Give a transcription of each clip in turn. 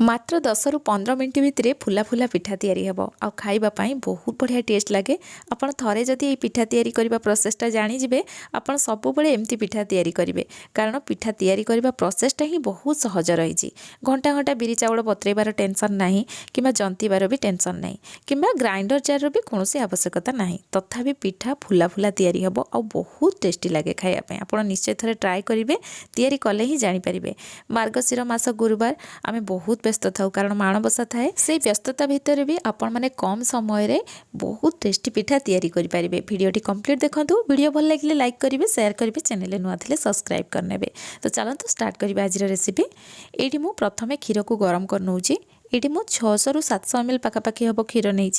मात्र 10 रु 15 मिनिट भितर फुला फुला पिठा तैयारी हेबो आ खाइबा पई बहुत बढ़िया टेस्ट लागे। आपण थरे जदि ए पिठा तैयारी करबा प्रोसेसटा जानि जिवे आपण सब बेले एमती पिठा तैयारी करिवे, कारण पिठा तैयारी करबा प्रोसेसटा ही बहुत सहज रहिछि। घंटा घंटा बिरी चाउल बतरेबार टेंशन नाही किबा जंतीबार भी टेंशन नाही किबा ग्राइंडर जार रो भी कोनोसी आवश्यकता नाही। तथापि पिठा फुला फुला तैयारी हेबो आ बहुत टेस्टी लागे खाइबा पई। आपण निश्चय थरे ट्राई करिवे, तैयारी कले ही जानि परिबे। मार्गशीर मास गुरुवार आमे बहुत व्यस्त थाउ कारण माणबसा थाए। से व्यस्तता भितर भी आपण माने कम समय रे बहुत टेस्टी पिठा तैयारी करि परिबे। वीडियोटी कंप्लीट देखंतु। वीडियो भल लागिले लाइक करिवे, शेयर करिवे, चैनल नुआ थिले सब्सक्राइब करनेबे। तो चलंतु स्टार्ट करिबे आज रेसिपी। एठी मु प्रथमे क्षीर को गरम कर नउची। ये मु 600 रु 700 ml पाखापाखि हम क्षीर नहीं।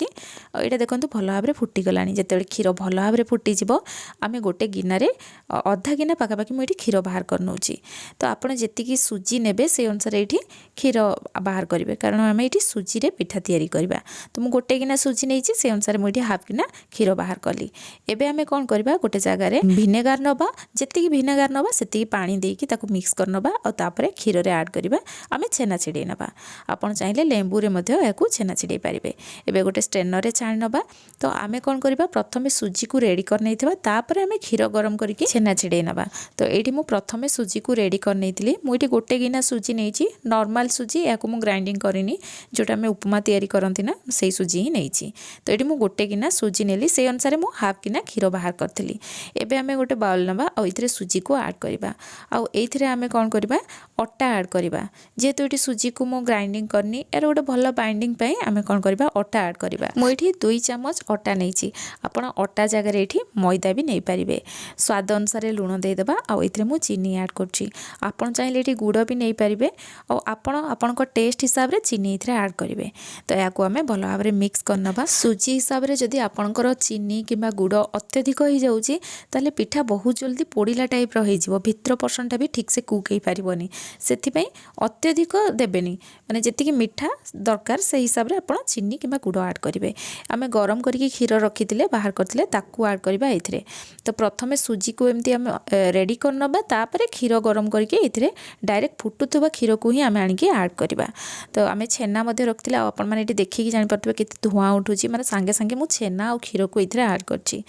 यहाँ देखो भल भाव में फुटीगला। जिते क्षीर भल भाव में फुटीज आम गोटे गिनार अधा गिना पाखापाखि मुझे क्षीर बाहर कर नौची। तो आपड़ जी सुजी ने से अनुसार ये क्षीर बाहर करेंगे, कारण आम ये सुजी रे पिठा तैयारी करवा। तो मुझे गोटे गिना सुजी नहीं, से अनुसार मुझे हाफ गिना क्षीर बाहर कली। एबे आम कौन करवा, गोटे जगार भिनेगार नवा, जी भिनेगार नवा से पानी देकी मिक्स कर नवा और क्षीर रे ऐड करवा। आम छेना छिड़े नवा। आपड़ चाहिए लेंबू रे मध्य या छेना छिड़े पारे। एबे गोटे स्ट्रेनर रे छाणी नवा। तो आमे कौन करबा, प्रथमे सुजी को रेडी कर नैथिबा, तापर आमे क्षीर गरम करके छेना छिड़े नवा। तो एठी मु प्रथमे सुजी को रेडी कर नैथिली। मु एठी गोटे गिना सुजी नैछि, नॉर्मल सुजी, याको मु ग्राइंडिंग करिनी, जोटा आमे उपमा तैयारी करंती ना सेही सुजी ही नैछि। तो एठी मु गोटे गिना सुजी नेली, से अनुसार मु हाफ गिना क्षीर बाहर करथिली। एबे आमे गोटे बाउल नवा आ इथरे सुजी को ऐड करबा। आ एथिरे आमे कौन करबा, अटा ऐड करबा। जेहेतु एठी सुजी को मु ग्राइंडिंग करनी, एरो गोटे भल बाइंडिंग पे आमे कौन करबा, अटा ऐड करबा। मु एठी 2 चम्मच अटा नैछि। आपण अटा जगह रे एठी मैदा भी नै परिबे। स्वाद अनुसार लूण दे देबा। आ एथिरे मु चीनी ऐड करछि। आपण चाहिले एठी गुड़ भी नै परिबे। और आपण आपणको टेस्ट हिसाब रे चीनी एथिरे ऐड करिवे। तो याको आमे भल भाव रे मिक्स करनबा। सुजी हिसाब रे जदि आपणकर चीनी किबा गुड़ अत्यधिक हो जाउछि, ताले पिठा बहुत जल्दी पोड़िला टाइप रो हे जिवो। भितर पर्सनटा भी ठीक से कुक हे परिबोनी। सेथि पई अत्यधिक देबेनी, माने जेतिकी मिठा दरकार से हिसाब रे आपण चीनी किबा गुड़ ऐड करिवे। आमे गरम करके क्षीर रखिथिले बाहर करथिले, ताकू ऐड करबा एथिरे। तो प्रथमे सुजी को एमती आमे रेडी करनबा, तापरे क्षीर गरम करके एथिरे डायरेक्ट फुटुथबा क्षीर को ही आमे आनिके ऐड करबा। तो आमे छेना मध्ये रखथिले। आपण माने एठी देखिकी जानि परथिबे केते धुआं उठुची, माने संगे संगे मु छेना और क्षीर को एथिरे ऐड करछि।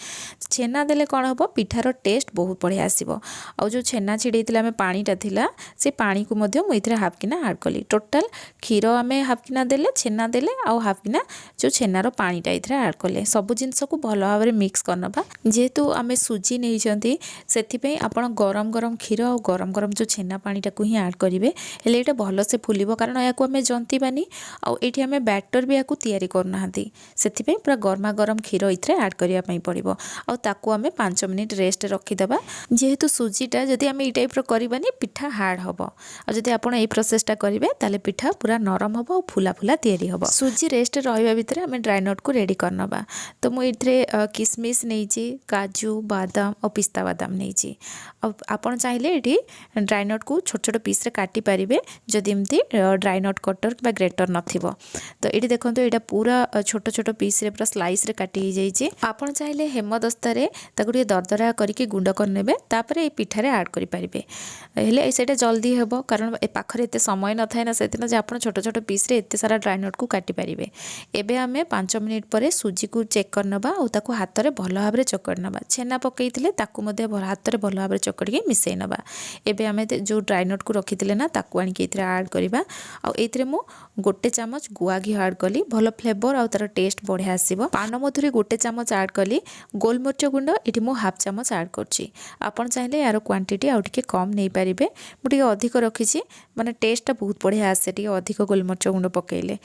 छेना देले कोन हबो, पिठार टेस्ट बहुत बढ़िया आसीबो। आ जो छेना छिड़ेइथिले आमे पानीटा थिला, से पानी को मध्ये मु एथिरे हाफ किना ऐड कली। टोटल क्षीर आमे हाफ किना देले, छेना देले आ हाफ किना जो छेनार पानीटा एथिरे ऐड कले। सब जिंस को भल भाव में मिक्स करनबा। जेहेतु आमे सुजी नैछंती, सेथि पे आपण गरम गरम क्षीर और गरम गरम जो छेना पानीटा को ही ऐड करिवे। हेले एटा भल से फुलिबो, कारण याको आमे जंतीबानी आ एठी आमे बैटर भी याको तैयारी करनाहांती। सेथि पे पूरा गरमा गरम क्षीर एथिरे ऐड करिया पई पड़िबो। आ ताको आमे 5 मिनिट रेस्ट रखिदबा। जेहेतु सुजीटा जदि आमे ई टाइप रो करिबानी, पिठा हार्ड हबो। आ जदि आपण ए प्रोसेसटा करिवे, ताले पिठा पूरा नरम हबो और फुला फुला तैयारी हबो। सुजी रेस्ट रहिबा भितर आमे ड्राई नट को रेडी करनबा। तो मु इथरे किशमिश नैछि, काजू, बादाम और पिस्ता बादाम नैछि। आपण चाहिले एठी ड्राई नट को छोट छोट पीस रे काटी पारिबे, जदि एमती ड्राई नट कटर बा ग्रेटर नथिबो। तो एठी देखंतु एटा पूरा छोट छोट पीस रे पूरा स्लाइस रे काटी हे जाइछि। आपण चाहिले हेमदस्ता रे ताकु टिके दरदरा करके गुंड कर नेबे, तापरे ए पिठा रे ऐड करि पारिबे। हेले सेटा जल्दी हेबो, कारण ए पाखरे एते समय न थाए ना, सेतिन जे आपण छोट छोट पीस रे एते सारा ड्राई नट को काटी पारिबे। एबे आमे 5 मिनिट परे सुजी को चेक करनबा और ताकू हाथ रे भल भाव रे चकड़ नबा। छेना पकैथिले ताकू मध्ये हाथ रे भल भाव रे चकड़ के मिसै नबा। एबे आमे जो ड्राई नट को रखिथिले ना, ताकू आनी के एथिरे ऐड करबा। आ एथिरे मु गोटे चम्मच गुआ घी ऐड कली। भल फ्लेवर और तार टेस्ट बढ़िया आसीबो। पान मधुरी गोटे चम्मच ऐड कली। गोलमरिच गुंड एठी मु हाफ चम्मच ऐड करछि। आपण चाहिले यार क्वांटिटी आउ टिके कम नै पारिबे। मु टिके अधिक रखिछि, माने टेस्ट बहुत बढ़िया आसे टिके अधिक गोलमरिच गुंड पकेइले।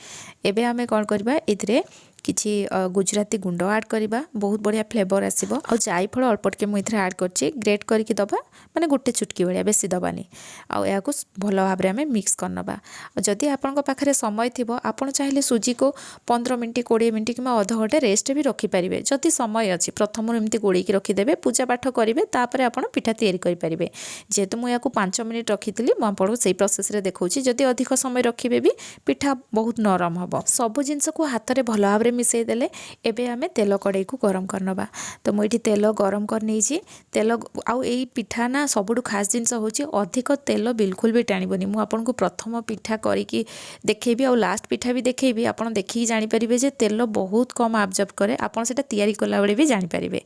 एबे आमे कोन करबा, एथिरे किछि गुजराती गुंड ऐड करबा, बहुत बढ़िया फ्लेवर आसीबो। और जायफल अल्प टिके मु इथरे ऐड करछि, ग्रेट करके दबा, माने गोटे चुटकी भलिया, बेसी दबानी। आ याको भल भाव रे हमें मिक्स करनबा। जदि आपनक पाखरे समय थिबो, आपण चाहिले सुजी को 15 मिनिट 20 मिनिट किमा आधा घंटे रेस्ट भी रखि परिबे। जदि समय अछि, प्रथम एमती गोळी की रखि देबे, पूजा पाठ करिवे, तापरे आपण पिठा तैयारी करि परिबे। जेहेतु मु याको 5 मिनिट रखिथिली, मु आपनको सेही प्रोसेस रे देखौछि। जदि अधिक समय रखिबे भी पिठा बहुत नरम हबो। सब जिंस को हाथ रे भल भाव रे मिसई देले एबे आमे तेल कड़ाई को गरम करनबा। तो मुझे तेल गरम कर नहीं तेल आउ एई पिठा ना सबुठु खास जिनस होची अधिक तेल बिल्कुल भी टाणीबनी। मु आपन को प्रथम पिठा करिकी देखैबी आउ लास्ट पिठा भी देखैबी आपन देखि जानि परिबे जे तेल बहुत कम ऑब्जर्व करे आपन सेटा तैयारी कला बेले भी जानि परिबे।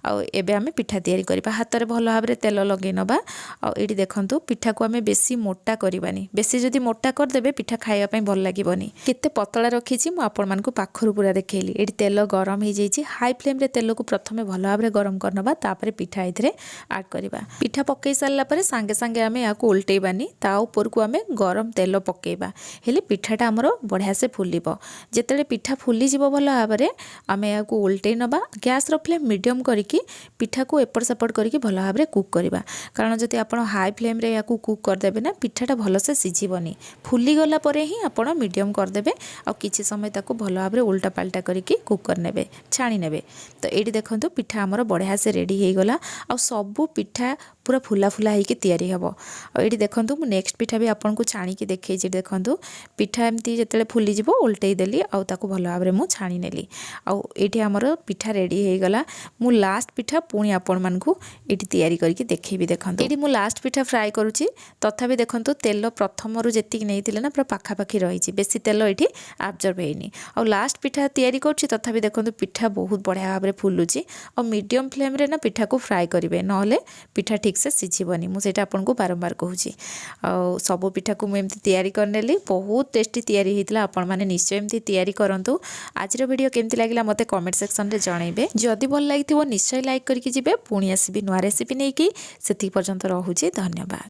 आउ एबे आमे पिठा तैयारी करिबा हाथ रे भलो भाबरे तेल लगे नबा। आउ एडी देखंतु पिठा को आमे बेसी मोटा करिबानी बेसी जदी मोटा कर देबे पिठा खाइबा पई भल लागिबनी। केते पतला रखिछि मु आपन मान को पाखरु पूरा देखैली। एडी तेल गरम हे जाइछि हाई फ्लेम रे तेल को प्रथमे भलो भाबरे गरम करनबा तापरे पिठा एथरे ऐड करिबा। पिठा पकई सारला परे सांगे सांगे आमे याको उल्टेबानी ता ऊपर को आमे गरम तेल पकेइबा हेले पिठाटा हमरो बढ़िया से फुलिबो। जेतेले पिठा फुली जिवो भलो भाबरे आमे याको उल्टे नबा गैस रो फ्लेम मीडियम करिकी पिठा को एपट सेपट करिकी भलो भाबरे कुक करिबा। कारण जदि आपण हाई फ्लेम रे याको कुक कर देबे ना पिठाटा भलो से सिझिबनी फुली गला परे ही आपण मीडियम कर देबे आ किछि समय ताको भलो भाबरे उल्टा पाल्टा करिकी कुक कर नेबे छाणी नेबे। तो एडी देखंतु पिठा हमरो बढ़िया से रेडी हे गला आ सबु पिठा पूरा फुला फुला होइके तैयारी हबो। आ एडी देखंतु मु नेक्स्ट पिठा भी आपन को छाणी के देखै जे देखंतु पिठा एमती जेतेले फुली जिवो उल्टेई देली आ ताको भलो भाबरे मु छाणी नेली। आ एठी हमरो पिठा रेडी हे गला मु लास्ट पिठा पुणी आपन मान को एठी तैयारी करके देखैबी। देखंतु एठी मु लास्ट पिठा फ्राई करूची तथापि देखंतु तेल प्रथम रु जेतिक नैतिले ना पूरा पाखा पाखी रहिची बेसी तेल एठी ऑब्जर्व हेनी। आ लास्ट पिठा तैयारी करची तथापि देखंतु पिठा बहुत बढ़िया भाबरे फुलुची आ मीडियम फ्लेम रे ना पिठा को फ्राई करिवे नहले पिठा ठीक से सिझिबनी। मु सेटा आपन को बारंबार कहूची। आ सब पिठा को मु एमती तैयारी करनेली बहुत टेस्टी तैयारी हेतिला। आपण माने निश्चय एमती तैयारी करंतु। आज रो वीडियो केमती लागिला मते कमेंट सेक्शन रे जणाइबे। जदि भल लागिथिबो निश्चय लाइक करके जिबे पुणी आसीबी नुआ रेसिपी नेकी। सेति पर्यंत रहूची धन्यवाद।